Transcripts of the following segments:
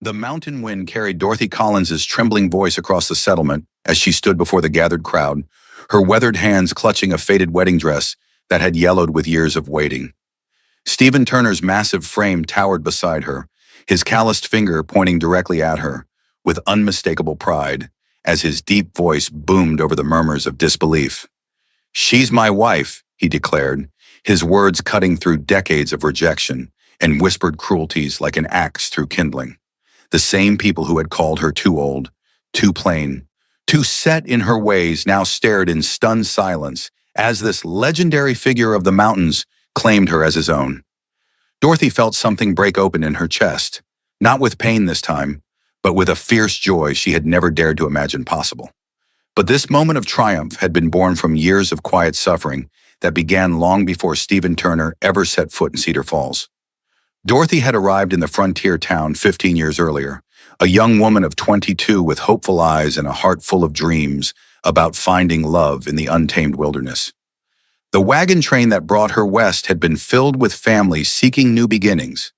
The mountain wind carried Dorothy Collins's trembling voice across the settlement as she stood before the gathered crowd, her weathered hands clutching a faded wedding dress that had yellowed with years of waiting. Stephen Turner's massive frame towered beside her, his calloused finger pointing directly at her, with unmistakable pride, as his deep voice boomed over the murmurs of disbelief. "She's my wife," he declared, his words cutting through decades of rejection and whispered cruelties like an axe through kindling. The same people who had called her too old, too plain, too set in her ways now stared in stunned silence as this legendary figure of the mountains claimed her as his own. Dorothy felt something break open in her chest, not with pain this time, but with a fierce joy she had never dared to imagine possible. But this moment of triumph had been born from years of quiet suffering that began long before Stephen Turner ever set foot in Cedar Falls. Dorothy had arrived in the frontier town 15 years earlier, a young woman of 22 with hopeful eyes and a heart full of dreams about finding love in the untamed wilderness. The wagon train that brought her west had been filled with families seeking new beginnings,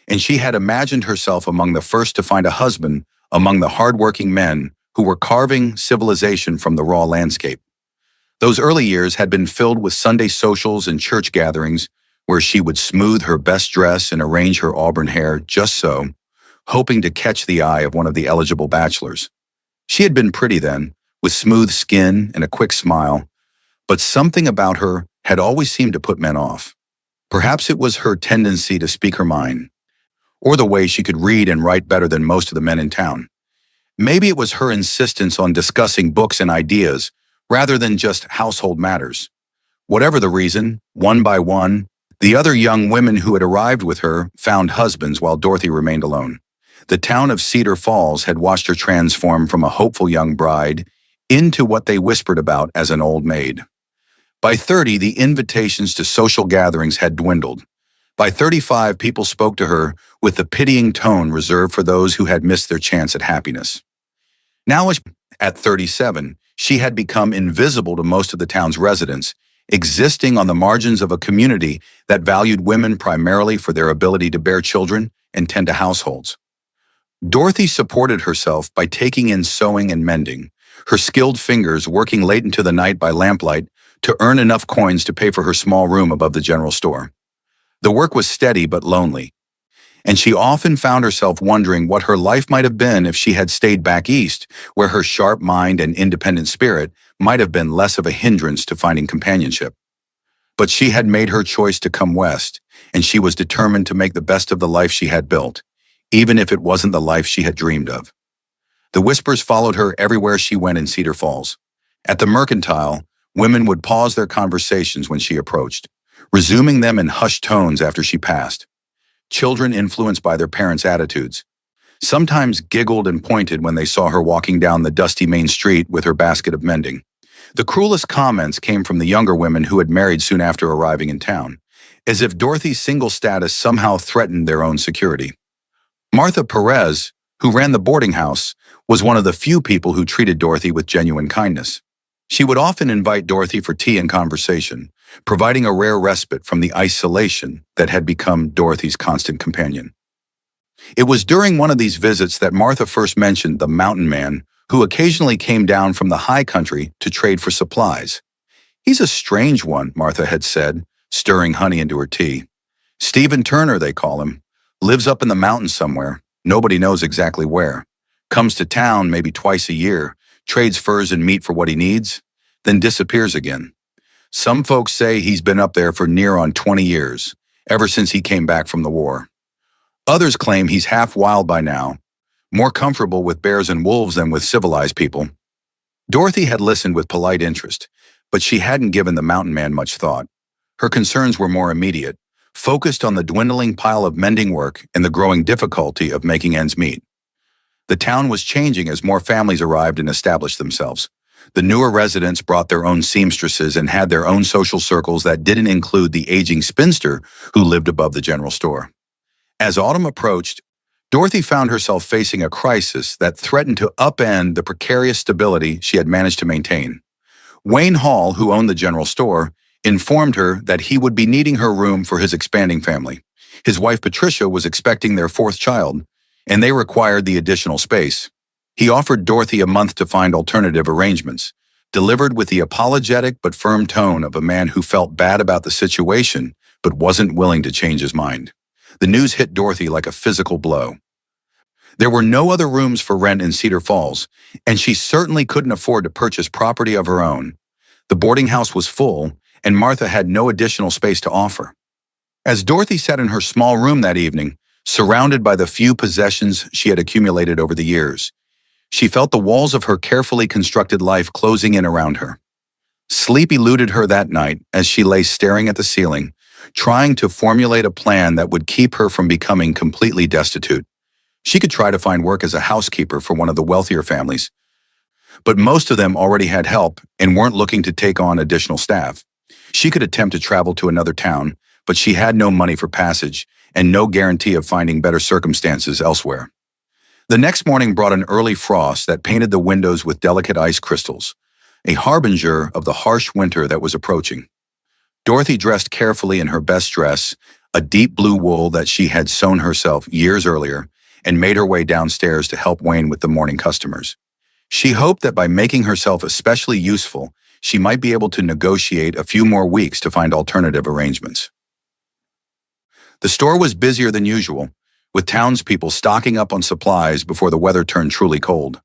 and she had imagined herself among the first to find a husband among the hardworking men who were carving civilization from the raw landscape. Those early years had been filled with Sunday socials and church gatherings where she would smooth her best dress and arrange her auburn hair just so, hoping to catch the eye of one of the eligible bachelors. She had been pretty then, with smooth skin and a quick smile, but something about her had always seemed to put men off. Perhaps it was her tendency to speak her mind, or the way she could read and write better than most of the men in town. Maybe it was her insistence on discussing books and ideas rather than just household matters. Whatever the reason, one by one, the other young women who had arrived with her found husbands while Dorothy remained alone. The town of Cedar Falls had watched her transform from a hopeful young bride into what they whispered about as an old maid. By 30, the invitations to social gatherings had dwindled. By 35, people spoke to her with the pitying tone reserved for those who had missed their chance at happiness. Now, at 37, she had become invisible to most of the town's residents, existing on the margins of a community that valued women primarily for their ability to bear children and tend to households. Dorothy supported herself by taking in sewing and mending, her skilled fingers working late into the night by lamplight to earn enough coins to pay for her small room above the general store. The work was steady but lonely, and she often found herself wondering what her life might have been if she had stayed back east, where her sharp mind and independent spirit might have been less of a hindrance to finding companionship. But she had made her choice to come west, and she was determined to make the best of the life she had built, even if it wasn't the life she had dreamed of. The whispers followed her everywhere she went in Cedar Falls. At the Mercantile, women would pause their conversations when she approached, resuming them in hushed tones after she passed. Children influenced by their parents' attitudes sometimes giggled and pointed when they saw her walking down the dusty main street with her basket of mending. The cruelest comments came from the younger women who had married soon after arriving in town, as if Dorothy's single status somehow threatened their own security. Martha Perez, who ran the boarding house, was one of the few people who treated Dorothy with genuine kindness. She would often invite Dorothy for tea and conversation, providing a rare respite from the isolation that had become Dorothy's constant companion. It was during one of these visits that Martha first mentioned the mountain man who occasionally came down from the high country to trade for supplies. "He's a strange one," Martha had said, stirring honey into her tea. "Stephen Turner, they call him. Lives up in the mountains somewhere. Nobody knows exactly where. Comes to town maybe twice a year, trades furs and meat for what he needs, then disappears again. Some folks say he's been up there for near on 20 years, ever since he came back from the war. Others claim he's half wild by now, more comfortable with bears and wolves than with civilized people." Dorothy had listened with polite interest, but she hadn't given the mountain man much thought. Her concerns were more immediate, focused on the dwindling pile of mending work and the growing difficulty of making ends meet. The town was changing as more families arrived and established themselves. The newer residents brought their own seamstresses and had their own social circles that didn't include the aging spinster who lived above the general store. As autumn approached, Dorothy found herself facing a crisis that threatened to upend the precarious stability she had managed to maintain. Wayne Hall, who owned the general store, informed her that he would be needing her room for his expanding family. His wife Patricia was expecting their fourth child, and they required the additional space. He offered Dorothy a month to find alternative arrangements, delivered with the apologetic but firm tone of a man who felt bad about the situation but wasn't willing to change his mind. The news hit Dorothy like a physical blow. There were no other rooms for rent in Cedar Falls, and she certainly couldn't afford to purchase property of her own. The boarding house was full, and Martha had no additional space to offer. As Dorothy sat in her small room that evening, surrounded by the few possessions she had accumulated over the years, she felt the walls of her carefully constructed life closing in around her. Sleep eluded her that night as she lay staring at the ceiling, trying to formulate a plan that would keep her from becoming completely destitute. She could try to find work as a housekeeper for one of the wealthier families, but most of them already had help and weren't looking to take on additional staff. She could attempt to travel to another town, but she had no money for passage and no guarantee of finding better circumstances elsewhere. The next morning brought an early frost that painted the windows with delicate ice crystals, a harbinger of the harsh winter that was approaching. Dorothy dressed carefully in her best dress, a deep blue wool that she had sewn herself years earlier, and made her way downstairs to help Wayne with the morning customers. She hoped that by making herself especially useful, she might be able to negotiate a few more weeks to find alternative arrangements. The store was busier than usual, with townspeople stocking up on supplies before the weather turned truly cold.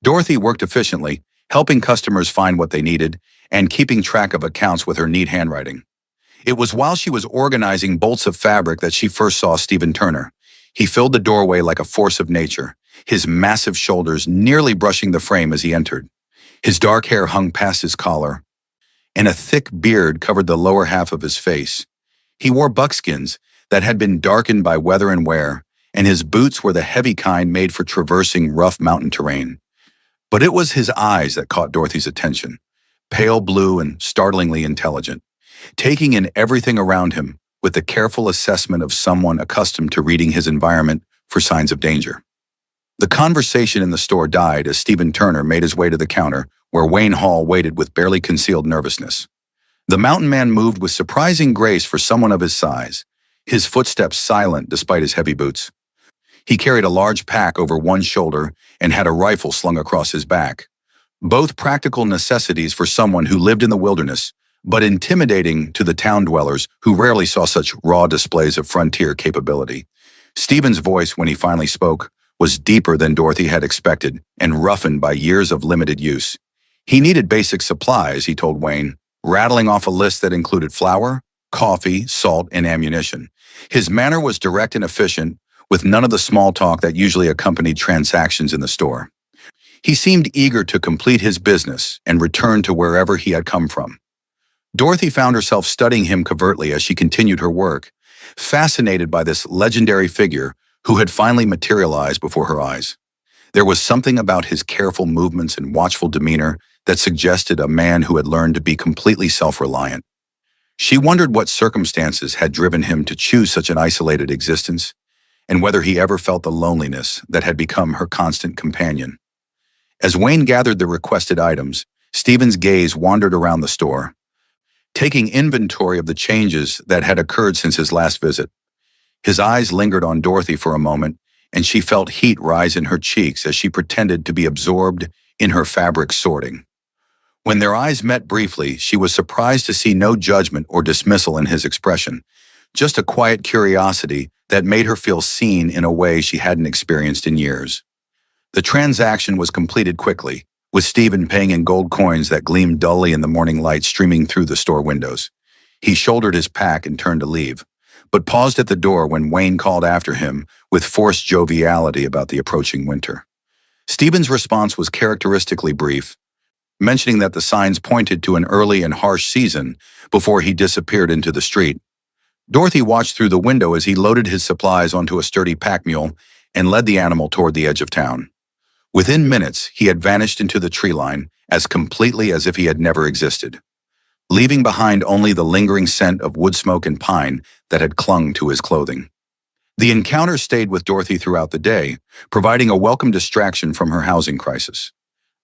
Dorothy worked efficiently, helping customers find what they needed and keeping track of accounts with her neat handwriting. It was while she was organizing bolts of fabric that she first saw Stephen Turner. He filled the doorway like a force of nature, his massive shoulders nearly brushing the frame as he entered. His dark hair hung past his collar, and a thick beard covered the lower half of his face. He wore buckskins that had been darkened by weather and wear, and his boots were the heavy kind made for traversing rough mountain terrain. But it was his eyes that caught Dorothy's attention, pale blue and startlingly intelligent, taking in everything around him with the careful assessment of someone accustomed to reading his environment for signs of danger. The conversation in the store died as Stephen Turner made his way to the counter where Wayne Hall waited with barely concealed nervousness. The mountain man moved with surprising grace for someone of his size, his footsteps silent despite his heavy boots. He carried a large pack over one shoulder and had a rifle slung across his back, both practical necessities for someone who lived in the wilderness, but intimidating to the town dwellers who rarely saw such raw displays of frontier capability. Stephen's voice, when he finally spoke, was deeper than Dorothy had expected and roughened by years of limited use. He needed basic supplies, he told Wayne, rattling off a list that included flour, coffee, salt, and ammunition. His manner was direct and efficient, with none of the small talk that usually accompanied transactions in the store. He seemed eager to complete his business and return to wherever he had come from. Dorothy found herself studying him covertly as she continued her work, fascinated by this legendary figure who had finally materialized before her eyes. There was something about his careful movements and watchful demeanor that suggested a man who had learned to be completely self-reliant. She wondered what circumstances had driven him to choose such an isolated existence, and whether he ever felt the loneliness that had become her constant companion. As Wayne gathered the requested items, Stephen's gaze wandered around the store, taking inventory of the changes that had occurred since his last visit. His eyes lingered on Dorothy for a moment, and she felt heat rise in her cheeks as she pretended to be absorbed in her fabric sorting. When their eyes met briefly, she was surprised to see no judgment or dismissal in his expression, just a quiet curiosity that made her feel seen in a way she hadn't experienced in years. The transaction was completed quickly, with Stephen paying in gold coins that gleamed dully in the morning light streaming through the store windows. He shouldered his pack and turned to leave, but paused at the door when Wayne called after him with forced joviality about the approaching winter. Stephen's response was characteristically brief, mentioning that the signs pointed to an early and harsh season before he disappeared into the street. Dorothy watched through the window as he loaded his supplies onto a sturdy pack mule and led the animal toward the edge of town. Within minutes, he had vanished into the tree line as completely as if he had never existed, leaving behind only the lingering scent of wood smoke and pine that had clung to his clothing. The encounter stayed with Dorothy throughout the day, providing a welcome distraction from her housing crisis.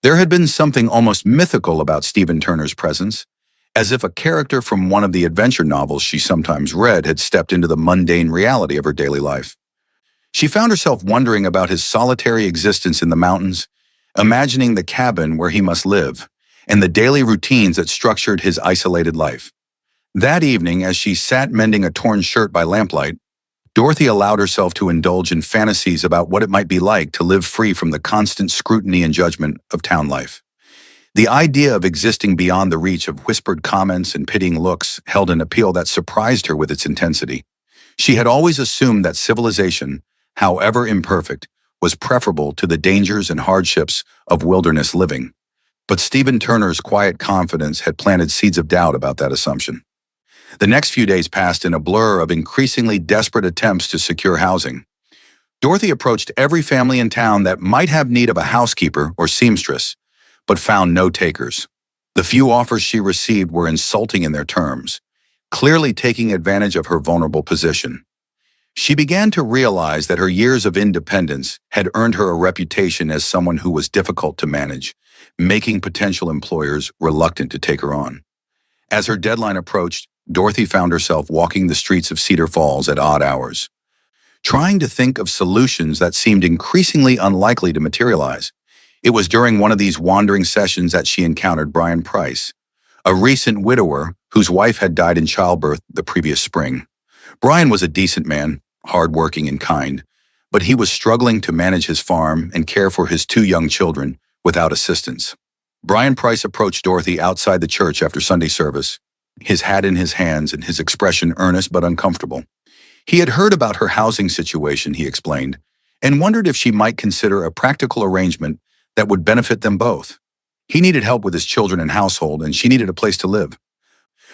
There had been something almost mythical about Stephen Turner's presence, as if a character from one of the adventure novels she sometimes read had stepped into the mundane reality of her daily life. She found herself wondering about his solitary existence in the mountains, imagining the cabin where he must live, and the daily routines that structured his isolated life. That evening, as she sat mending a torn shirt by lamplight, Dorothy allowed herself to indulge in fantasies about what it might be like to live free from the constant scrutiny and judgment of town life. The idea of existing beyond the reach of whispered comments and pitying looks held an appeal that surprised her with its intensity. She had always assumed that civilization, however imperfect, was preferable to the dangers and hardships of wilderness living. But Stephen Turner's quiet confidence had planted seeds of doubt about that assumption. The next few days passed in a blur of increasingly desperate attempts to secure housing. Dorothy approached every family in town that might have need of a housekeeper or seamstress, but found no takers. The few offers she received were insulting in their terms, clearly taking advantage of her vulnerable position. She began to realize that her years of independence had earned her a reputation as someone who was difficult to manage, making potential employers reluctant to take her on. As her deadline approached, Dorothy found herself walking the streets of Cedar Falls at odd hours, trying to think of solutions that seemed increasingly unlikely to materialize. It was during one of these wandering sessions that she encountered Brian Price, a recent widower whose wife had died in childbirth the previous spring. Brian was a decent man, hardworking and kind, but he was struggling to manage his farm and care for his two young children without assistance. Brian Price approached Dorothy outside the church after Sunday service, his hat in his hands and his expression earnest but uncomfortable. He had heard about her housing situation, he explained, and wondered if she might consider a practical arrangement that would benefit them both. He needed help with his children and household, and she needed a place to live.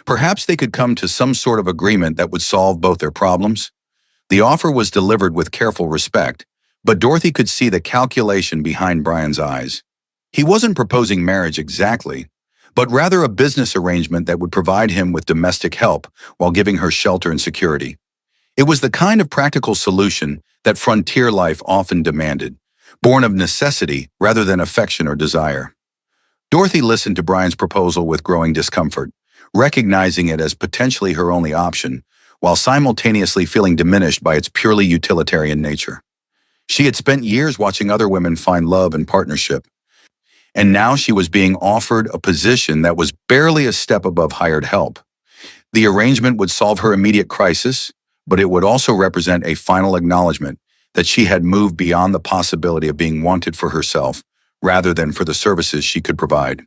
Perhaps they could come to some sort of agreement that would solve both their problems. The offer was delivered with careful respect, but Dorothy could see the calculation behind Brian's eyes. He wasn't proposing marriage exactly, but rather a business arrangement that would provide him with domestic help while giving her shelter and security. It was the kind of practical solution that frontier life often demanded, born of necessity rather than affection or desire. Dorothy listened to Brian's proposal with growing discomfort, recognizing it as potentially her only option, while simultaneously feeling diminished by its purely utilitarian nature. She had spent years watching other women find love and partnership, and now she was being offered a position that was barely a step above hired help. The arrangement would solve her immediate crisis, but it would also represent a final acknowledgement that she had moved beyond the possibility of being wanted for herself rather than for the services she could provide.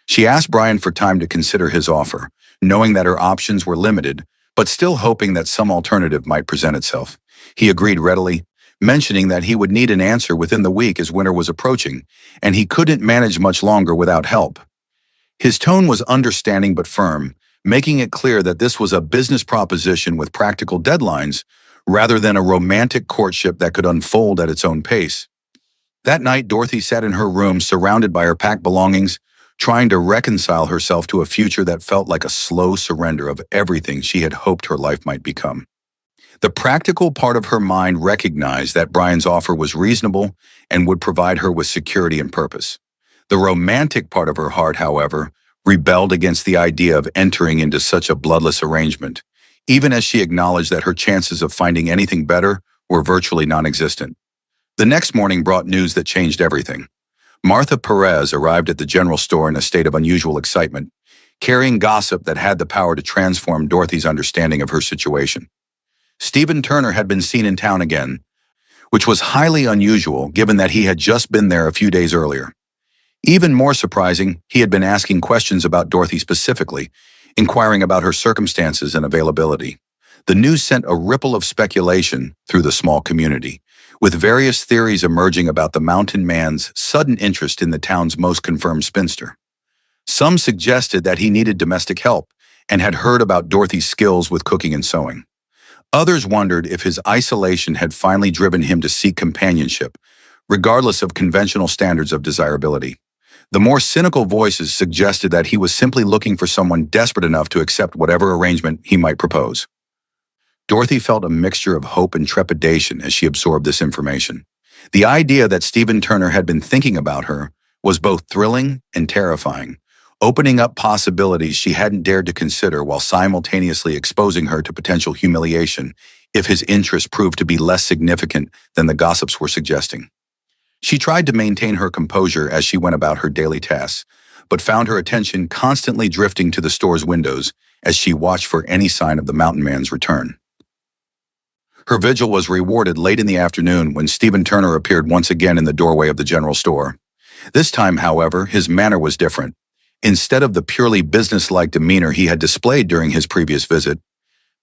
She asked Brian for time to consider his offer, knowing that her options were limited, but still hoping that some alternative might present itself. He agreed readily, mentioning that he would need an answer within the week as winter was approaching, and he couldn't manage much longer without help. His tone was understanding but firm, making it clear that this was a business proposition with practical deadlines rather than a romantic courtship that could unfold at its own pace. That night, Dorothy sat in her room surrounded by her packed belongings, trying to reconcile herself to a future that felt like a slow surrender of everything she had hoped her life might become. The practical part of her mind recognized that Brian's offer was reasonable and would provide her with security and purpose. The romantic part of her heart, however, rebelled against the idea of entering into such a bloodless arrangement, even as she acknowledged that her chances of finding anything better were virtually non-existent. The next morning brought news that changed everything. Martha Perez arrived at the general store in a state of unusual excitement, carrying gossip that had the power to transform Dorothy's understanding of her situation. Stephen Turner had been seen in town again, which was highly unusual given that he had just been there a few days earlier. Even more surprising, he had been asking questions about Dorothy specifically, inquiring about her circumstances and availability. The news sent a ripple of speculation through the small community, with various theories emerging about the mountain man's sudden interest in the town's most confirmed spinster. Some suggested that he needed domestic help and had heard about Dorothy's skills with cooking and sewing. Others wondered if his isolation had finally driven him to seek companionship, regardless of conventional standards of desirability. The more cynical voices suggested that he was simply looking for someone desperate enough to accept whatever arrangement he might propose. Dorothy felt a mixture of hope and trepidation as she absorbed this information. The idea that Stephen Turner had been thinking about her was both thrilling and terrifying, opening up possibilities she hadn't dared to consider while simultaneously exposing her to potential humiliation if his interest proved to be less significant than the gossips were suggesting. She tried to maintain her composure as she went about her daily tasks, but found her attention constantly drifting to the store's windows as she watched for any sign of the mountain man's return. Her vigil was rewarded late in the afternoon when Stephen Turner appeared once again in the doorway of the general store. This time, however, his manner was different. Instead of the purely businesslike demeanor he had displayed during his previous visit,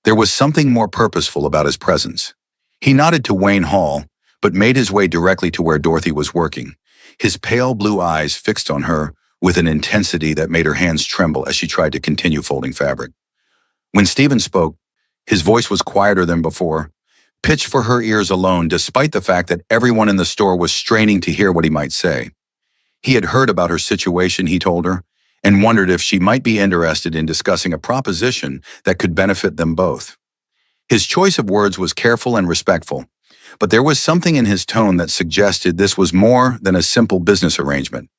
there was something more purposeful about his presence. He nodded to Wayne Hall, but made his way directly to where Dorothy was working, his pale blue eyes fixed on her with an intensity that made her hands tremble as she tried to continue folding fabric. When Stephen spoke, his voice was quieter than before, pitched for her ears alone despite the fact that everyone in the store was straining to hear what he might say. He had heard about her situation, he told her, and wondered if she might be interested in discussing a proposition that could benefit them both. His choice of words was careful and respectful, but there was something in his tone that suggested this was more than a simple business arrangement.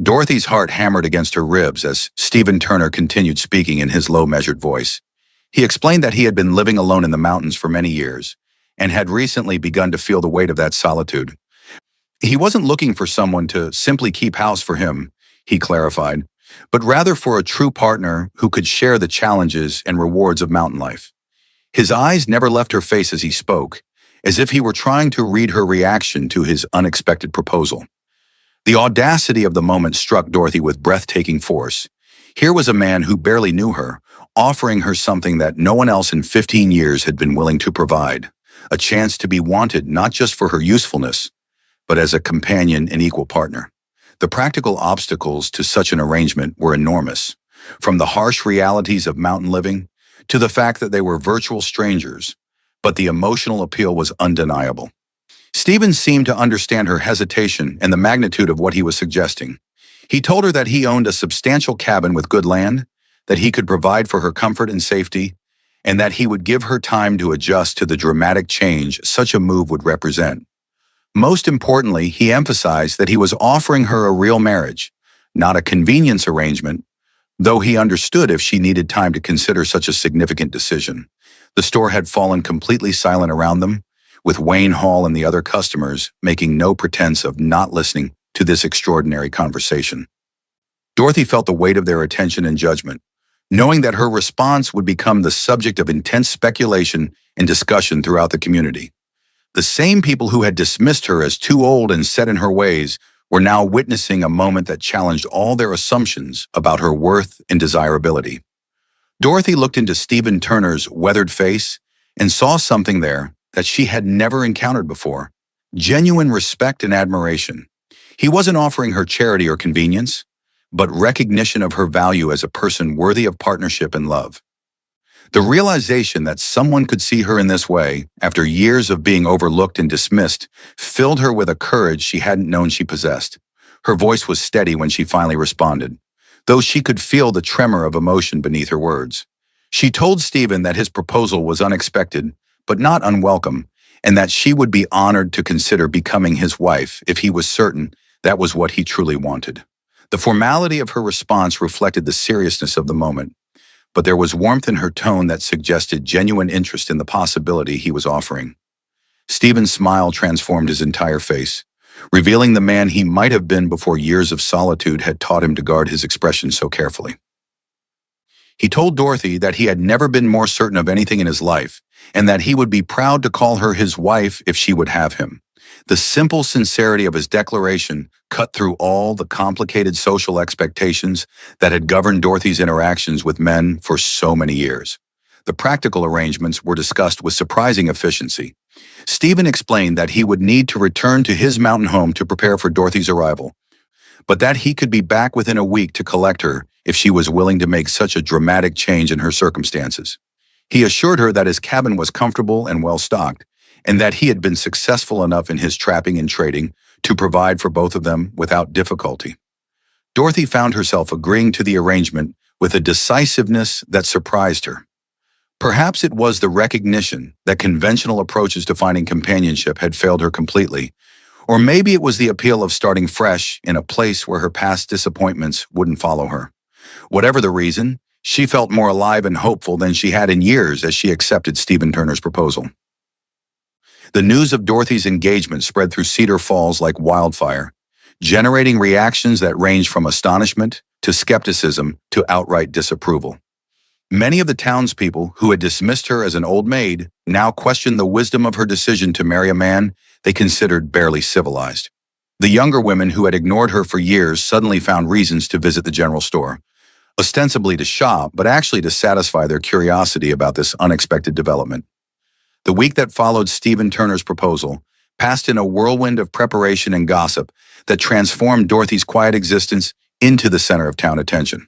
Dorothy's heart hammered against her ribs as Stephen Turner continued speaking in his low, measured voice. He explained that he had been living alone in the mountains for many years and had recently begun to feel the weight of that solitude. He wasn't looking for someone to simply keep house for him, he clarified, but rather for a true partner who could share the challenges and rewards of mountain life. His eyes never left her face as he spoke, as if he were trying to read her reaction to his unexpected proposal. The audacity of the moment struck Dorothy with breathtaking force. Here was a man who barely knew her, offering her something that no one else in 15 years had been willing to provide, a chance to be wanted not just for her usefulness, but as a companion and equal partner. The practical obstacles to such an arrangement were enormous, from the harsh realities of mountain living to the fact that they were virtual strangers, but the emotional appeal was undeniable. Stephen seemed to understand her hesitation and the magnitude of what he was suggesting. He told her that he owned a substantial cabin with good land, that he could provide for her comfort and safety, and that he would give her time to adjust to the dramatic change such a move would represent. Most importantly, he emphasized that he was offering her a real marriage, not a convenience arrangement, though he understood if she needed time to consider such a significant decision. The store had fallen completely silent around them, with Wayne Hall and the other customers making no pretense of not listening to this extraordinary conversation. Dorothy felt the weight of their attention and judgment, knowing that her response would become the subject of intense speculation and discussion throughout the community. The same people who had dismissed her as too old and set in her ways were now witnessing a moment that challenged all their assumptions about her worth and desirability. Dorothy looked into Stephen Turner's weathered face and saw something there that she had never encountered before: genuine respect and admiration. He wasn't offering her charity or convenience, but recognition of her value as a person worthy of partnership and love. The realization that someone could see her in this way, after years of being overlooked and dismissed, filled her with a courage she hadn't known she possessed. Her voice was steady when she finally responded, though she could feel the tremor of emotion beneath her words. She told Stephen that his proposal was unexpected, but not unwelcome, and that she would be honored to consider becoming his wife if he was certain that was what he truly wanted. The formality of her response reflected the seriousness of the moment, but there was warmth in her tone that suggested genuine interest in the possibility he was offering. Stephen's smile transformed his entire face, revealing the man he might have been before years of solitude had taught him to guard his expression so carefully. He told Dorothy that he had never been more certain of anything in his life, and that he would be proud to call her his wife if she would have him. The simple sincerity of his declaration cut through all the complicated social expectations that had governed Dorothy's interactions with men for so many years. The practical arrangements were discussed with surprising efficiency. Stephen explained that he would need to return to his mountain home to prepare for Dorothy's arrival, but that he could be back within a week to collect her if she was willing to make such a dramatic change in her circumstances. He assured her that his cabin was comfortable and well-stocked, and that he had been successful enough in his trapping and trading to provide for both of them without difficulty. Dorothy found herself agreeing to the arrangement with a decisiveness that surprised her. Perhaps it was the recognition that conventional approaches to finding companionship had failed her completely, or maybe it was the appeal of starting fresh in a place where her past disappointments wouldn't follow her. Whatever the reason, She felt more alive and hopeful than she had in years as she accepted Stephen Turner's proposal. The news of Dorothy's engagement spread through Cedar Falls like wildfire, generating reactions that ranged from astonishment to skepticism to outright disapproval. Many of the townspeople who had dismissed her as an old maid now questioned the wisdom of her decision to marry a man they considered barely civilized. The younger women who had ignored her for years suddenly found reasons to visit the general store, ostensibly to shop, but actually to satisfy their curiosity about this unexpected development. The week that followed Stephen Turner's proposal passed in a whirlwind of preparation and gossip that transformed Dorothy's quiet existence into the center of town attention.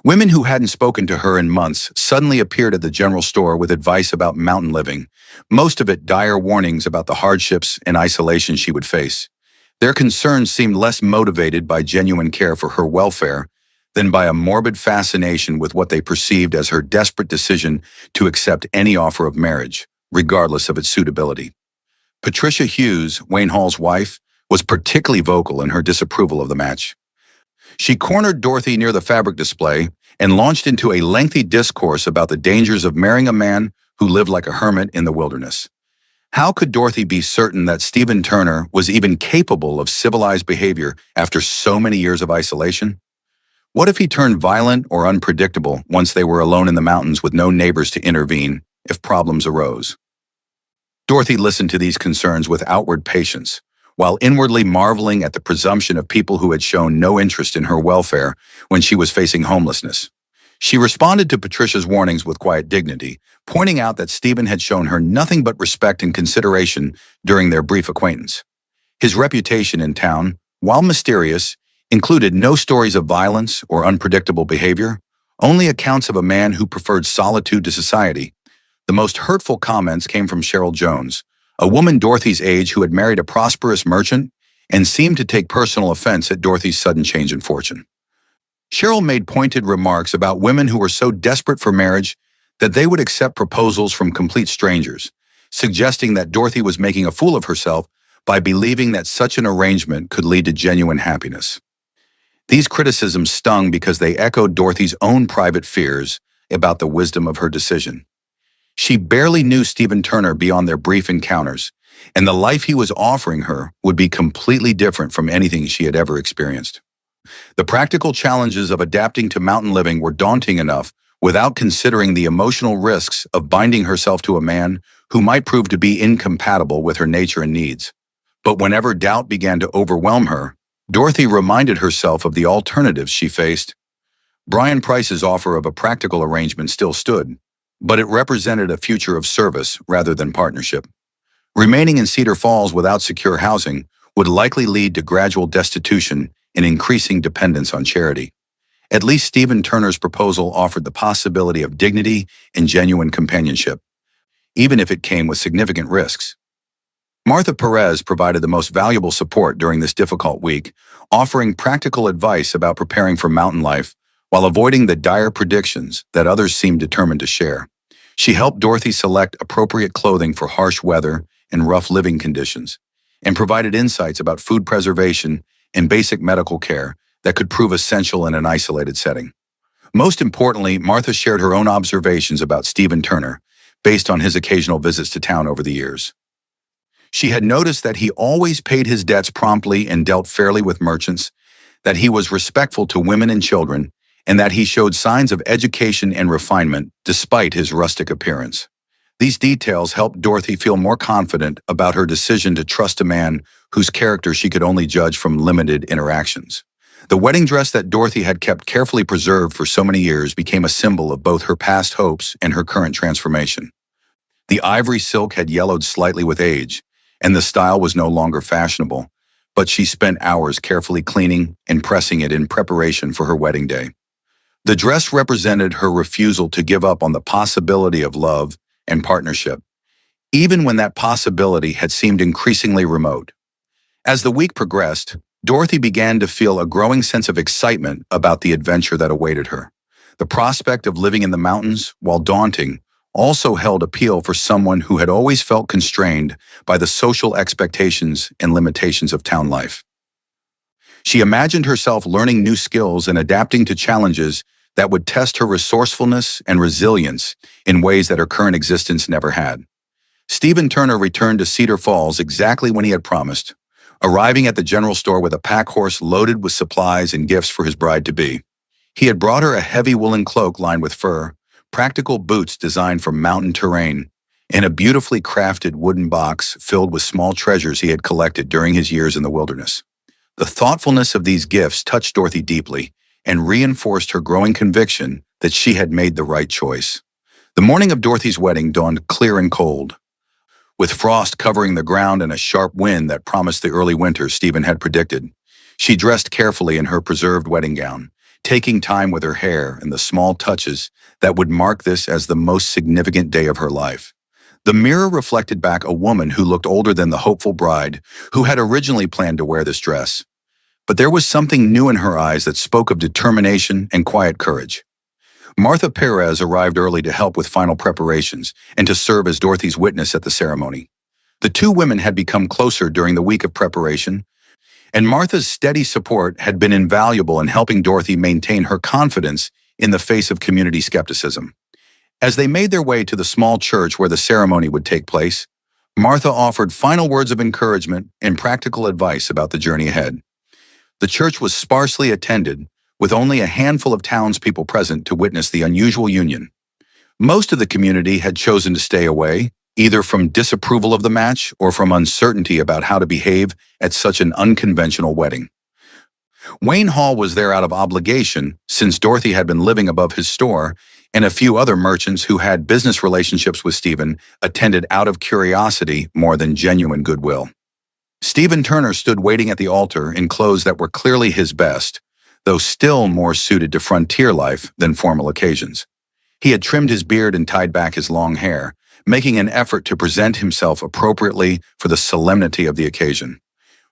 Women who hadn't spoken to her in months suddenly appeared at the general store with advice about mountain living, most of it dire warnings about the hardships and isolation she would face. Their concerns seemed less motivated by genuine care for her welfare than by a morbid fascination with what they perceived as her desperate decision to accept any offer of marriage, regardless of its suitability. Patricia Hughes, Wayne Hall's wife, was particularly vocal in her disapproval of the match. She cornered Dorothy near the fabric display and launched into a lengthy discourse about the dangers of marrying a man who lived like a hermit in the wilderness. How could Dorothy be certain that Stephen Turner was even capable of civilized behavior after so many years of isolation? What if he turned violent or unpredictable once they were alone in the mountains with no neighbors to intervene if problems arose? Dorothy listened to these concerns with outward patience, while inwardly marveling at the presumption of people who had shown no interest in her welfare when she was facing homelessness. She responded to Patricia's warnings with quiet dignity, pointing out that Stephen had shown her nothing but respect and consideration during their brief acquaintance. His reputation in town, while mysterious, included no stories of violence or unpredictable behavior, only accounts of a man who preferred solitude to society. The most hurtful comments came from Cheryl Jones, a woman Dorothy's age who had married a prosperous merchant and seemed to take personal offense at Dorothy's sudden change in fortune. Cheryl made pointed remarks about women who were so desperate for marriage that they would accept proposals from complete strangers, suggesting that Dorothy was making a fool of herself by believing that such an arrangement could lead to genuine happiness. These criticisms stung because they echoed Dorothy's own private fears about the wisdom of her decision. She barely knew Stephen Turner beyond their brief encounters, and the life he was offering her would be completely different from anything she had ever experienced. The practical challenges of adapting to mountain living were daunting enough without considering the emotional risks of binding herself to a man who might prove to be incompatible with her nature and needs. But whenever doubt began to overwhelm her, Dorothy reminded herself of the alternatives she faced. Brian Price's offer of a practical arrangement still stood, but it represented a future of service rather than partnership. Remaining in Cedar Falls without secure housing would likely lead to gradual destitution and increasing dependence on charity. At least Stephen Turner's proposal offered the possibility of dignity and genuine companionship, even if it came with significant risks. Martha Perez provided the most valuable support during this difficult week, offering practical advice about preparing for mountain life while avoiding the dire predictions that others seemed determined to share. She helped Dorothy select appropriate clothing for harsh weather and rough living conditions, and provided insights about food preservation and basic medical care that could prove essential in an isolated setting. Most importantly, Martha shared her own observations about Stephen Turner, based on his occasional visits to town over the years. She had noticed that he always paid his debts promptly and dealt fairly with merchants, that he was respectful to women and children, and that he showed signs of education and refinement despite his rustic appearance. These details helped Dorothy feel more confident about her decision to trust a man whose character she could only judge from limited interactions. The wedding dress that Dorothy had kept carefully preserved for so many years became a symbol of both her past hopes and her current transformation. The ivory silk had yellowed slightly with age, and the style was no longer fashionable, but she spent hours carefully cleaning and pressing it in preparation for her wedding day. The dress represented her refusal to give up on the possibility of love and partnership, even when that possibility had seemed increasingly remote. As the week progressed, Dorothy began to feel a growing sense of excitement about the adventure that awaited her. The prospect of living in the mountains, while daunting, also held appeal for someone who had always felt constrained by the social expectations and limitations of town life. She imagined herself learning new skills and adapting to challenges that would test her resourcefulness and resilience in ways that her current existence never had. Stephen Turner returned to Cedar Falls exactly when he had promised, arriving at the general store with a pack horse loaded with supplies and gifts for his bride-to-be. He had brought her a heavy woolen cloak lined with fur, practical boots designed for mountain terrain, and a beautifully crafted wooden box filled with small treasures he had collected during his years in the wilderness. The thoughtfulness of these gifts touched Dorothy deeply and reinforced her growing conviction that she had made the right choice. The morning of Dorothy's wedding dawned clear and cold, with frost covering the ground and a sharp wind that promised the early winter Stephen had predicted. She dressed carefully in her preserved wedding gown, taking time with her hair and the small touches that would mark this as the most significant day of her life. The mirror reflected back a woman who looked older than the hopeful bride who had originally planned to wear this dress. But there was something new in her eyes that spoke of determination and quiet courage. Martha Perez arrived early to help with final preparations and to serve as Dorothy's witness at the ceremony. The two women had become closer during the week of preparation, and Martha's steady support had been invaluable in helping Dorothy maintain her confidence in the face of community skepticism. As they made their way to the small church where the ceremony would take place, Martha offered final words of encouragement and practical advice about the journey ahead. The church was sparsely attended, with only a handful of townspeople present to witness the unusual union. Most of the community had chosen to stay away, either from disapproval of the match or from uncertainty about how to behave at such an unconventional wedding. Wayne Hall was there out of obligation, since Dorothy had been living above his store, and a few other merchants who had business relationships with Stephen attended out of curiosity more than genuine goodwill. Stephen Turner stood waiting at the altar in clothes that were clearly his best, though still more suited to frontier life than formal occasions. He had trimmed his beard and tied back his long hair, making an effort to present himself appropriately for the solemnity of the occasion.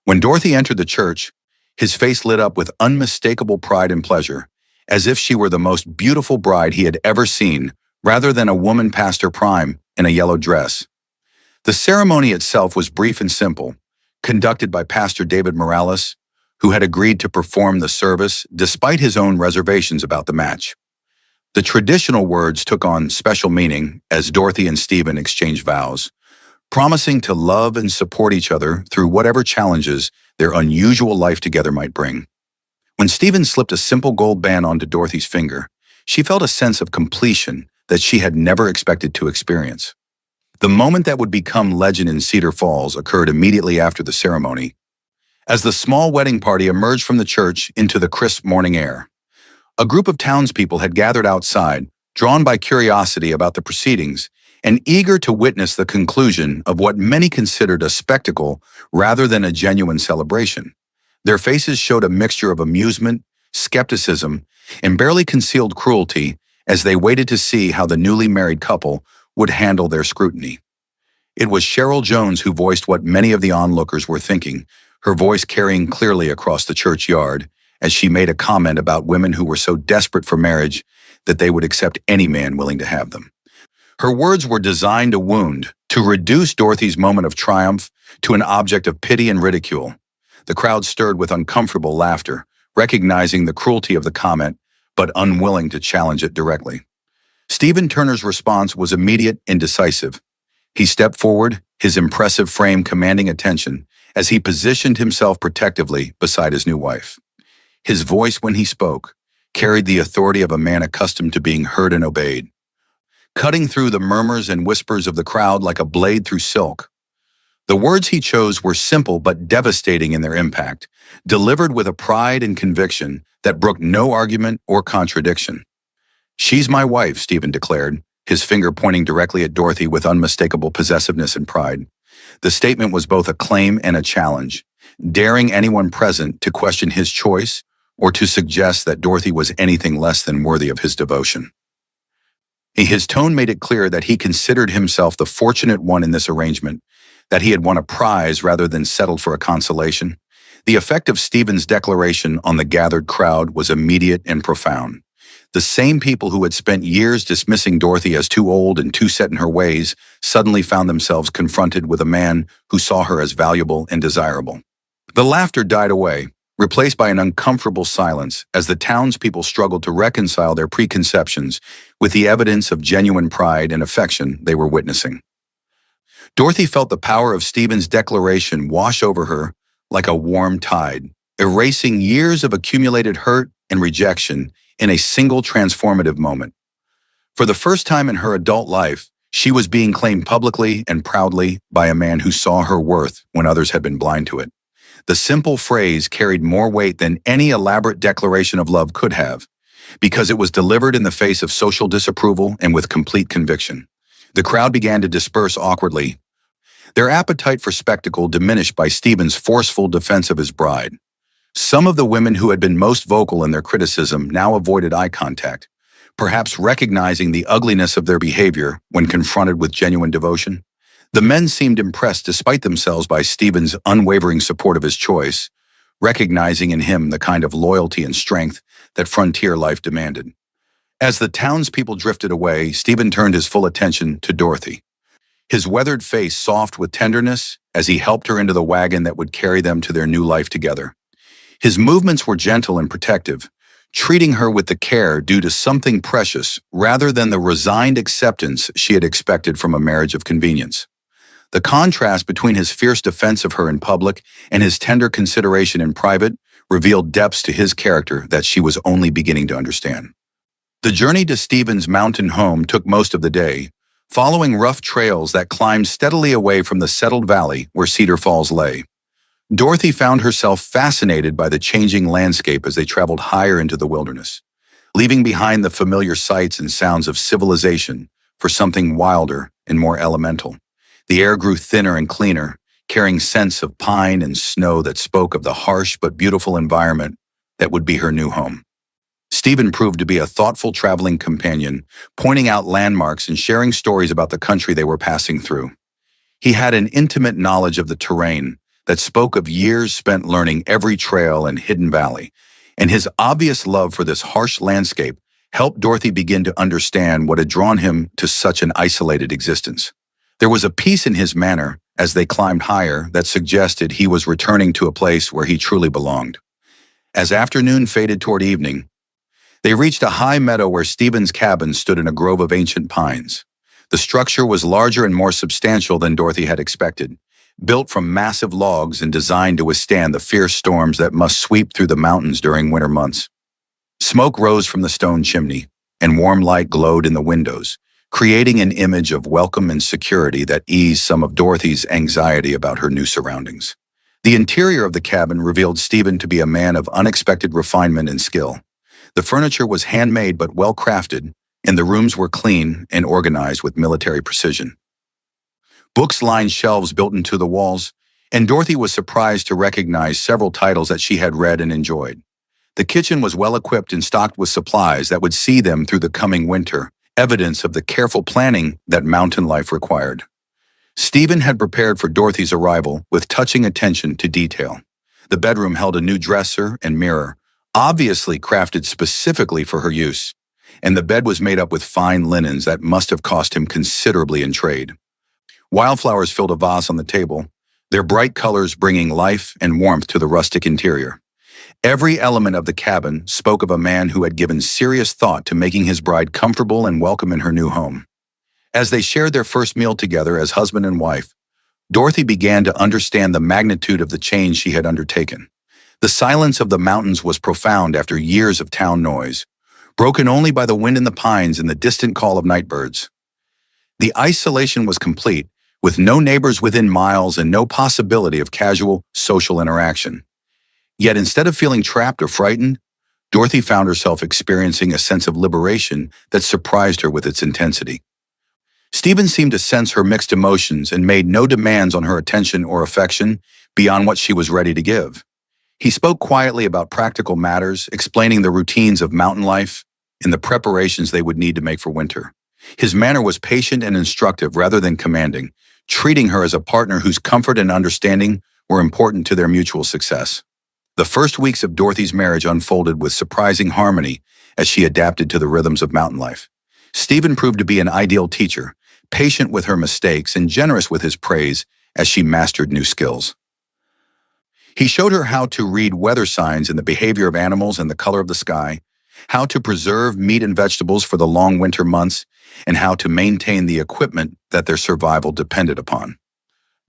When Dorothy entered the church, his face lit up with unmistakable pride and pleasure, as if she were the most beautiful bride he had ever seen, rather than a woman past her prime in a yellow dress. The ceremony itself was brief and simple, conducted by Pastor David Morales, who had agreed to perform the service despite his own reservations about the match. The traditional words took on special meaning as Dorothy and Stephen exchanged vows, promising to love and support each other through whatever challenges their unusual life together might bring. When Stephen slipped a simple gold band onto Dorothy's finger, she felt a sense of completion that she had never expected to experience. The moment that would become legend in Cedar Falls occurred immediately after the ceremony, as the small wedding party emerged from the church into the crisp morning air. A group of townspeople had gathered outside, drawn by curiosity about the proceedings and eager to witness the conclusion of what many considered a spectacle rather than a genuine celebration. Their faces showed a mixture of amusement, skepticism, and barely concealed cruelty as they waited to see how the newly married couple would handle their scrutiny. It was Cheryl Jones who voiced what many of the onlookers were thinking, her voice carrying clearly across the churchyard as she made a comment about women who were so desperate for marriage that they would accept any man willing to have them. Her words were designed to wound, to reduce Dorothy's moment of triumph to an object of pity and ridicule. The crowd stirred with uncomfortable laughter, recognizing the cruelty of the comment, but unwilling to challenge it directly. Stephen Turner's response was immediate and decisive. He stepped forward, his impressive frame commanding attention, as he positioned himself protectively beside his new wife. His voice, when he spoke, carried the authority of a man accustomed to being heard and obeyed, cutting through the murmurs and whispers of the crowd like a blade through silk. The words he chose were simple but devastating in their impact, delivered with a pride and conviction that brooked no argument or contradiction. "She's my wife," Stephen declared, his finger pointing directly at Dorothy with unmistakable possessiveness and pride. The statement was both a claim and a challenge, daring anyone present to question his choice or to suggest that Dorothy was anything less than worthy of his devotion. His tone made it clear that he considered himself the fortunate one in this arrangement, that he had won a prize rather than settled for a consolation. The effect of Stephen's declaration on the gathered crowd was immediate and profound. The same people who had spent years dismissing Dorothy as too old and too set in her ways suddenly found themselves confronted with a man who saw her as valuable and desirable. The laughter died away, replaced by an uncomfortable silence as the townspeople struggled to reconcile their preconceptions with the evidence of genuine pride and affection they were witnessing. Dorothy felt the power of Stephen's declaration wash over her like a warm tide, erasing years of accumulated hurt and rejection in a single transformative moment. For the first time in her adult life, she was being claimed publicly and proudly by a man who saw her worth when others had been blind to it. The simple phrase carried more weight than any elaborate declaration of love could have, because it was delivered in the face of social disapproval and with complete conviction. The crowd began to disperse awkwardly, their appetite for spectacle diminished by Stephen's forceful defense of his bride. Some of the women who had been most vocal in their criticism now avoided eye contact, perhaps recognizing the ugliness of their behavior when confronted with genuine devotion. The men seemed impressed despite themselves by Stephen's unwavering support of his choice, recognizing in him the kind of loyalty and strength that frontier life demanded. As the townspeople drifted away, Stephen turned his full attention to Dorothy, his weathered face soft with tenderness as he helped her into the wagon that would carry them to their new life together. His movements were gentle and protective, treating her with the care due to something precious rather than the resigned acceptance she had expected from a marriage of convenience. The contrast between his fierce defense of her in public and his tender consideration in private revealed depths to his character that she was only beginning to understand. The journey to Stephen's mountain home took most of the day, following rough trails that climbed steadily away from the settled valley where Cedar Falls lay. Dorothy found herself fascinated by the changing landscape as they traveled higher into the wilderness, leaving behind the familiar sights and sounds of civilization for something wilder and more elemental. The air grew thinner and cleaner, carrying scents of pine and snow that spoke of the harsh but beautiful environment that would be her new home. Stephen proved to be a thoughtful traveling companion, pointing out landmarks and sharing stories about the country they were passing through. He had an intimate knowledge of the terrain that spoke of years spent learning every trail and hidden valley, and his obvious love for this harsh landscape helped Dorothy begin to understand what had drawn him to such an isolated existence. There was a peace in his manner as they climbed higher that suggested he was returning to a place where he truly belonged. As afternoon faded toward evening, they reached a high meadow where Stephen's cabin stood in a grove of ancient pines. The structure was larger and more substantial than Dorothy had expected, built from massive logs and designed to withstand the fierce storms that must sweep through the mountains during winter months. Smoke rose from the stone chimney, and warm light glowed in the windows, creating an image of welcome and security that eased some of Dorothy's anxiety about her new surroundings. The interior of the cabin revealed Stephen to be a man of unexpected refinement and skill. The furniture was handmade but well-crafted, and the rooms were clean and organized with military precision. Books lined shelves built into the walls, and Dorothy was surprised to recognize several titles that she had read and enjoyed. The kitchen was well-equipped and stocked with supplies that would see them through the coming winter, evidence of the careful planning that mountain life required. Stephen had prepared for Dorothy's arrival with touching attention to detail. The bedroom held a new dresser and mirror, obviously crafted specifically for her use, and the bed was made up with fine linens that must have cost him considerably in trade. Wildflowers filled a vase on the table, their bright colors bringing life and warmth to the rustic interior. Every element of the cabin spoke of a man who had given serious thought to making his bride comfortable and welcome in her new home. As they shared their first meal together as husband and wife, Dorothy began to understand the magnitude of the change she had undertaken. The silence of the mountains was profound after years of town noise, broken only by the wind in the pines and the distant call of night birds. The isolation was complete, with no neighbors within miles and no possibility of casual social interaction. Yet instead of feeling trapped or frightened, Dorothy found herself experiencing a sense of liberation that surprised her with its intensity. Stephen seemed to sense her mixed emotions and made no demands on her attention or affection beyond what she was ready to give. He spoke quietly about practical matters, explaining the routines of mountain life and the preparations they would need to make for winter. His manner was patient and instructive rather than commanding, treating her as a partner whose comfort and understanding were important to their mutual success. The first weeks of Dorothy's marriage unfolded with surprising harmony as she adapted to the rhythms of mountain life. Stephen proved to be an ideal teacher, patient with her mistakes and generous with his praise as she mastered new skills. He showed her how to read weather signs in the behavior of animals and the color of the sky, how to preserve meat and vegetables for the long winter months, and how to maintain the equipment that their survival depended upon.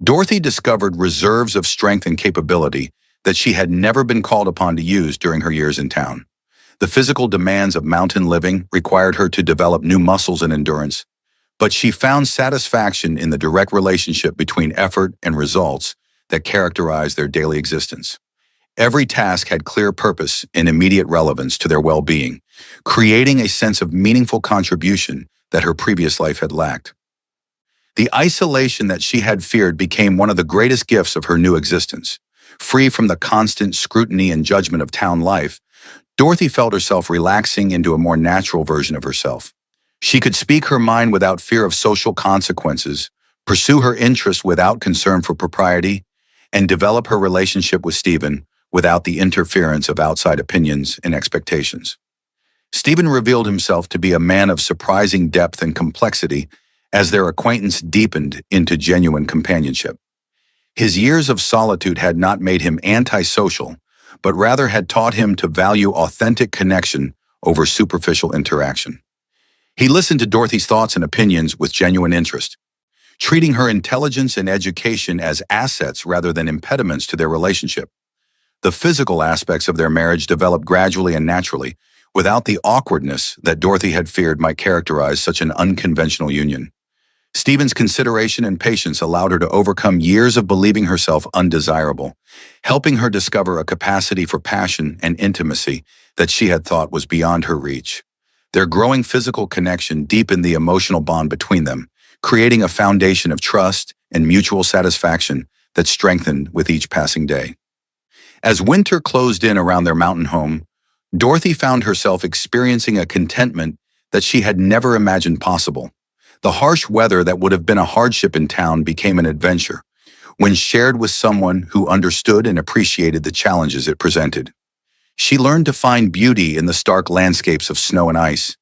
Dorothy discovered reserves of strength and capability that she had never been called upon to use during her years in town. The physical demands of mountain living required her to develop new muscles and endurance, but she found satisfaction in the direct relationship between effort and results that characterized their daily existence. Every task had clear purpose and immediate relevance to their well-being, creating a sense of meaningful contribution that her previous life had lacked. The isolation that she had feared became one of the greatest gifts of her new existence. Free from the constant scrutiny and judgment of town life, Dorothy felt herself relaxing into a more natural version of herself. She could speak her mind without fear of social consequences, pursue her interests without concern for propriety, and develop her relationship with Stephen without the interference of outside opinions and expectations. Stephen revealed himself to be a man of surprising depth and complexity as their acquaintance deepened into genuine companionship. His years of solitude had not made him antisocial, but rather had taught him to value authentic connection over superficial interaction. He listened to Dorothy's thoughts and opinions with genuine interest, treating her intelligence and education as assets rather than impediments to their relationship. The physical aspects of their marriage developed gradually and naturally, without the awkwardness that Dorothy had feared might characterize such an unconventional union. Stephen's consideration and patience allowed her to overcome years of believing herself undesirable, helping her discover a capacity for passion and intimacy that she had thought was beyond her reach. Their growing physical connection deepened the emotional bond between them, creating a foundation of trust and mutual satisfaction that strengthened with each passing day. As winter closed in around their mountain home, Dorothy found herself experiencing a contentment that she had never imagined possible. The harsh weather that would have been a hardship in town became an adventure when shared with someone who understood and appreciated the challenges it presented. She learned to find beauty in the stark landscapes of snow and ice,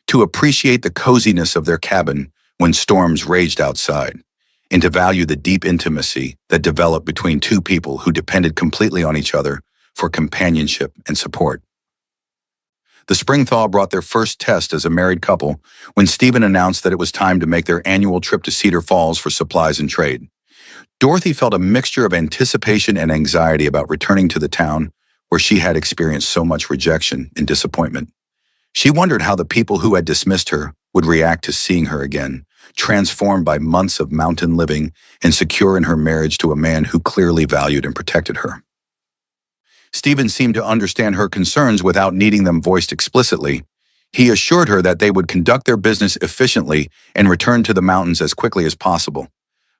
to appreciate the coziness of their cabin when storms raged outside, and to value the deep intimacy that developed between two people who depended completely on each other for companionship and support. The spring thaw brought their first test as a married couple when Stephen announced that it was time to make their annual trip to Cedar Falls for supplies and trade. Dorothy felt a mixture of anticipation and anxiety about returning to the town where she had experienced so much rejection and disappointment. She wondered how the people who had dismissed her would react to seeing her again, transformed by months of mountain living and secure in her marriage to a man who clearly valued and protected her. Stephen seemed to understand her concerns without needing them voiced explicitly. He assured her that they would conduct their business efficiently and return to the mountains as quickly as possible.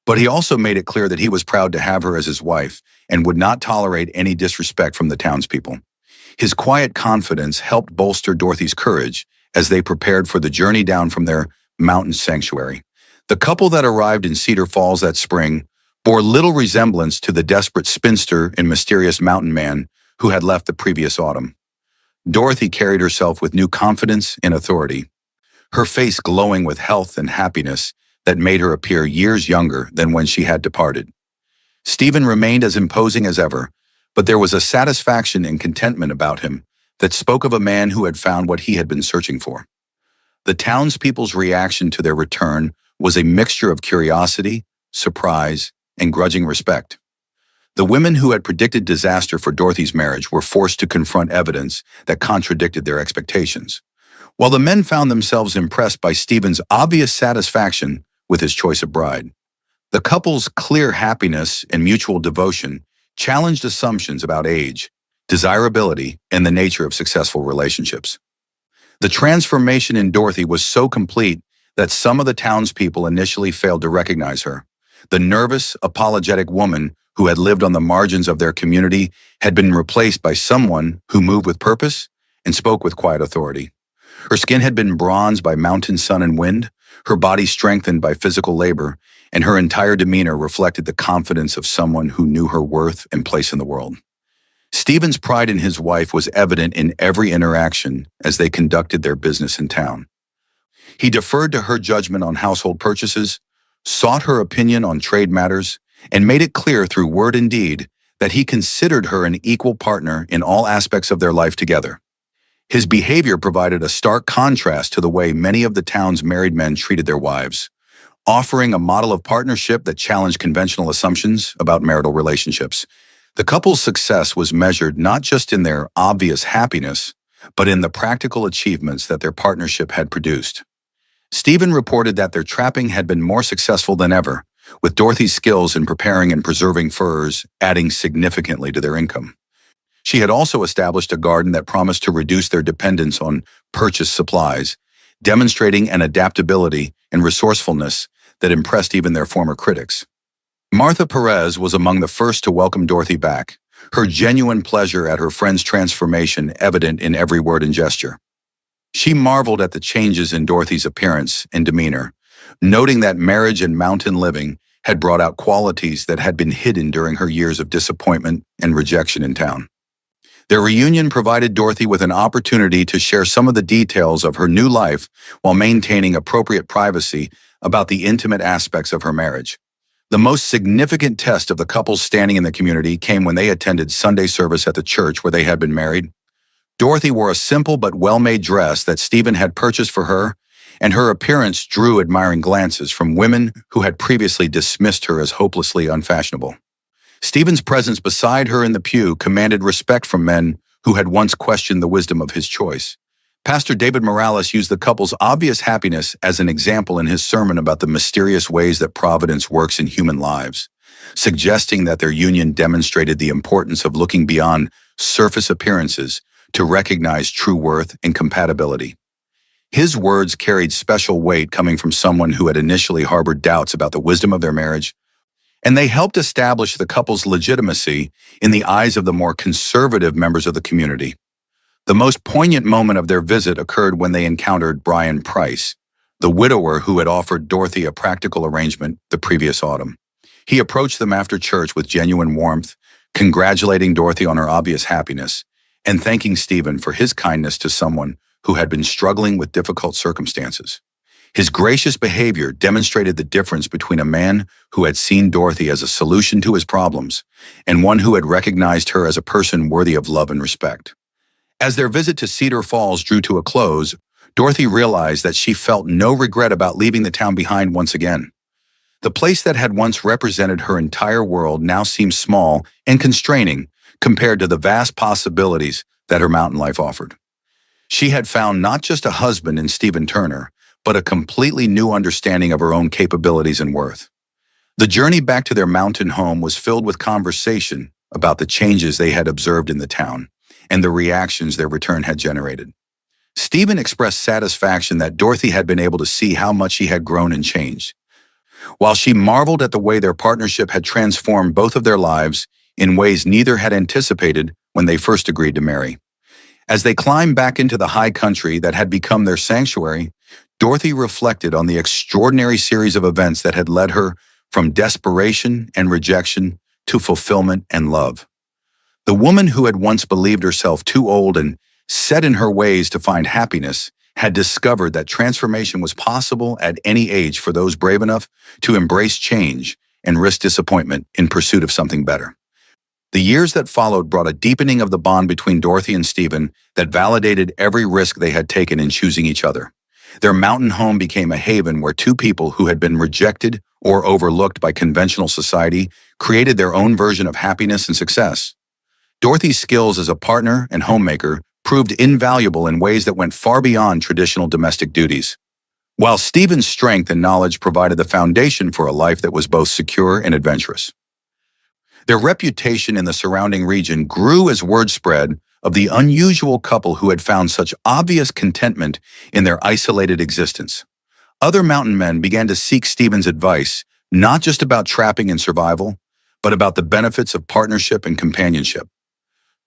But he also made it clear that he was proud to have her as his wife and would not tolerate any disrespect from the townspeople. His quiet confidence helped bolster Dorothy's courage as they prepared for the journey down from their mountain sanctuary. The couple that arrived in Cedar Falls that spring bore little resemblance to the desperate spinster and mysterious mountain man who had left the previous autumn. Dorothy carried herself with new confidence and authority, her face glowing with health and happiness that made her appear years younger than when she had departed. Stephen remained as imposing as ever, but there was a satisfaction and contentment about him that spoke of a man who had found what he had been searching for. The townspeople's reaction to their return was a mixture of curiosity, surprise, and grudging respect. The women who had predicted disaster for Dorothy's marriage were forced to confront evidence that contradicted their expectations, while the men found themselves impressed by Stephen's obvious satisfaction with his choice of bride. The couple's clear happiness and mutual devotion challenged assumptions about age, desirability, and the nature of successful relationships. The transformation in Dorothy was so complete that some of the townspeople initially failed to recognize her. The nervous, apologetic woman who had lived on the margins of their community had been replaced by someone who moved with purpose and spoke with quiet authority. Her skin had been bronzed by mountain sun and wind, her body strengthened by physical labor, and her entire demeanor reflected the confidence of someone who knew her worth and place in the world. Stephen's pride in his wife was evident in every interaction as they conducted their business in town. He deferred to her judgment on household purchases, sought her opinion on trade matters, and made it clear through word and deed that he considered her an equal partner in all aspects of their life together. His behavior provided a stark contrast to the way many of the town's married men treated their wives, offering a model of partnership that challenged conventional assumptions about marital relationships. The couple's success was measured not just in their obvious happiness, but in the practical achievements that their partnership had produced. Stephen reported that their trapping had been more successful than ever, with Dorothy's skills in preparing and preserving furs adding significantly to their income. She had also established a garden that promised to reduce their dependence on purchased supplies, demonstrating an adaptability and resourcefulness that impressed even their former critics. Martha Perez was among the first to welcome Dorothy back, her genuine pleasure at her friend's transformation evident in every word and gesture. She marveled at the changes in Dorothy's appearance and demeanor, noting that marriage and mountain living had brought out qualities that had been hidden during her years of disappointment and rejection in town. Their reunion provided Dorothy with an opportunity to share some of the details of her new life while maintaining appropriate privacy about the intimate aspects of her marriage. The most significant test of the couple's standing in the community came when they attended Sunday service at the church where they had been married. Dorothy wore a simple but well-made dress that Stephen had purchased for her, and her appearance drew admiring glances from women who had previously dismissed her as hopelessly unfashionable. Stephen's presence beside her in the pew commanded respect from men who had once questioned the wisdom of his choice. Pastor David Morales used the couple's obvious happiness as an example in his sermon about the mysterious ways that providence works in human lives, suggesting that their union demonstrated the importance of looking beyond surface appearances to recognize true worth and compatibility. His words carried special weight coming from someone who had initially harbored doubts about the wisdom of their marriage, and they helped establish the couple's legitimacy in the eyes of the more conservative members of the community. The most poignant moment of their visit occurred when they encountered Brian Price, the widower who had offered Dorothy a practical arrangement the previous autumn. He approached them after church with genuine warmth, congratulating Dorothy on her obvious happiness, and thanking Stephen for his kindness to someone who had been struggling with difficult circumstances. His gracious behavior demonstrated the difference between a man who had seen Dorothy as a solution to his problems and one who had recognized her as a person worthy of love and respect. As their visit to Cedar Falls drew to a close, Dorothy realized that she felt no regret about leaving the town behind once again. The place that had once represented her entire world now seemed small and constraining compared to the vast possibilities that her mountain life offered. She had found not just a husband in Stephen Turner, but a completely new understanding of her own capabilities and worth. The journey back to their mountain home was filled with conversation about the changes they had observed in the town and the reactions their return had generated. Stephen expressed satisfaction that Dorothy had been able to see how much she had grown and changed, while she marveled at the way their partnership had transformed both of their lives in ways neither had anticipated when they first agreed to marry. As they climbed back into the high country that had become their sanctuary, Dorothy reflected on the extraordinary series of events that had led her from desperation and rejection to fulfillment and love. The woman who had once believed herself too old and set in her ways to find happiness had discovered that transformation was possible at any age for those brave enough to embrace change and risk disappointment in pursuit of something better. The years that followed brought a deepening of the bond between Dorothy and Stephen that validated every risk they had taken in choosing each other. Their mountain home became a haven where two people who had been rejected or overlooked by conventional society created their own version of happiness and success. Dorothy's skills as a partner and homemaker proved invaluable in ways that went far beyond traditional domestic duties, while Stephen's strength and knowledge provided the foundation for a life that was both secure and adventurous. Their reputation in the surrounding region grew as word spread of the unusual couple who had found such obvious contentment in their isolated existence. Other mountain men began to seek Stephen's advice, not just about trapping and survival, but about the benefits of partnership and companionship.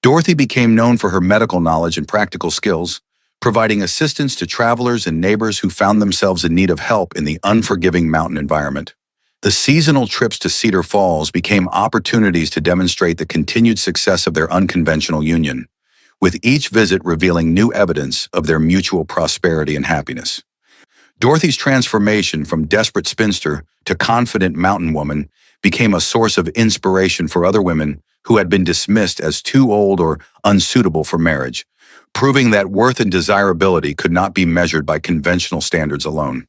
Dorothy became known for her medical knowledge and practical skills, providing assistance to travelers and neighbors who found themselves in need of help in the unforgiving mountain environment. The seasonal trips to Cedar Falls became opportunities to demonstrate the continued success of their unconventional union, with each visit revealing new evidence of their mutual prosperity and happiness. Dorothy's transformation from desperate spinster to confident mountain woman became a source of inspiration for other women who had been dismissed as too old or unsuitable for marriage, proving that worth and desirability could not be measured by conventional standards alone.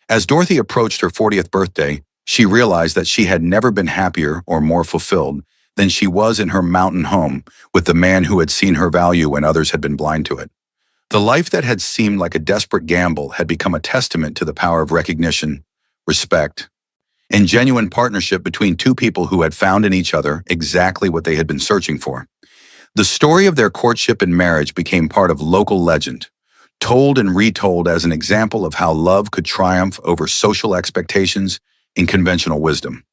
As Dorothy approached her 40th birthday, she realized that she had never been happier or more fulfilled than she was in her mountain home with the man who had seen her value when others had been blind to it. The life that had seemed like a desperate gamble had become a testament to the power of recognition, respect, and genuine partnership between two people who had found in each other exactly what they had been searching for. The story of their courtship and marriage became part of local legend, told and retold as an example of how love could triumph over social expectations and conventional wisdom.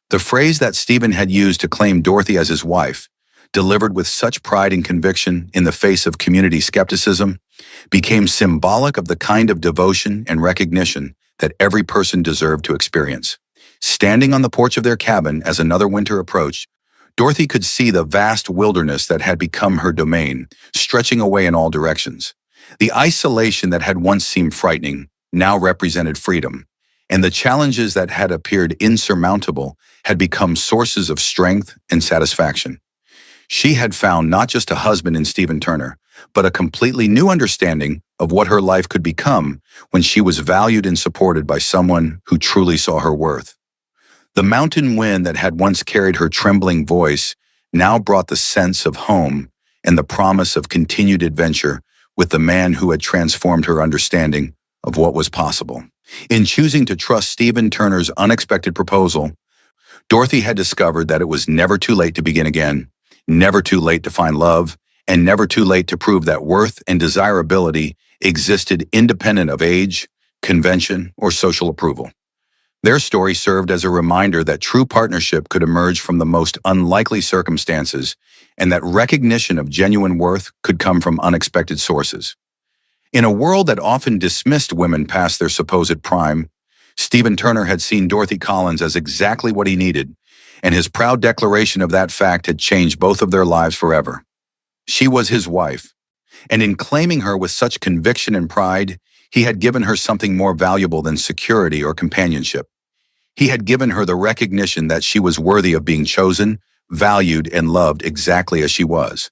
The phrase that Stephen had used to claim Dorothy as his wife, delivered with such pride and conviction in the face of community skepticism, became symbolic of the kind of devotion and recognition that every person deserved to experience. Standing on the porch of their cabin as another winter approached, Dorothy could see the vast wilderness that had become her domain, stretching away in all directions. The isolation that had once seemed frightening now represented freedom, and the challenges that had appeared insurmountable had become sources of strength and satisfaction. She had found not just a husband in Stephen Turner, but a completely new understanding of what her life could become when she was valued and supported by someone who truly saw her worth. The mountain wind that had once carried her trembling voice now brought the sense of home and the promise of continued adventure with the man who had transformed her understanding of what was possible. In choosing to trust Stephen Turner's unexpected proposal, Dorothy had discovered that it was never too late to begin again, never too late to find love, and never too late to prove that worth and desirability existed independent of age, convention, or social approval. Their story served as a reminder that true partnership could emerge from the most unlikely circumstances and that recognition of genuine worth could come from unexpected sources. In a world that often dismissed women past their supposed prime, Stephen Turner had seen Dorothy Collins as exactly what he needed, and his proud declaration of that fact had changed both of their lives forever. She was his wife, and in claiming her with such conviction and pride, he had given her something more valuable than security or companionship. He had given her the recognition that she was worthy of being chosen, valued, and loved exactly as she was,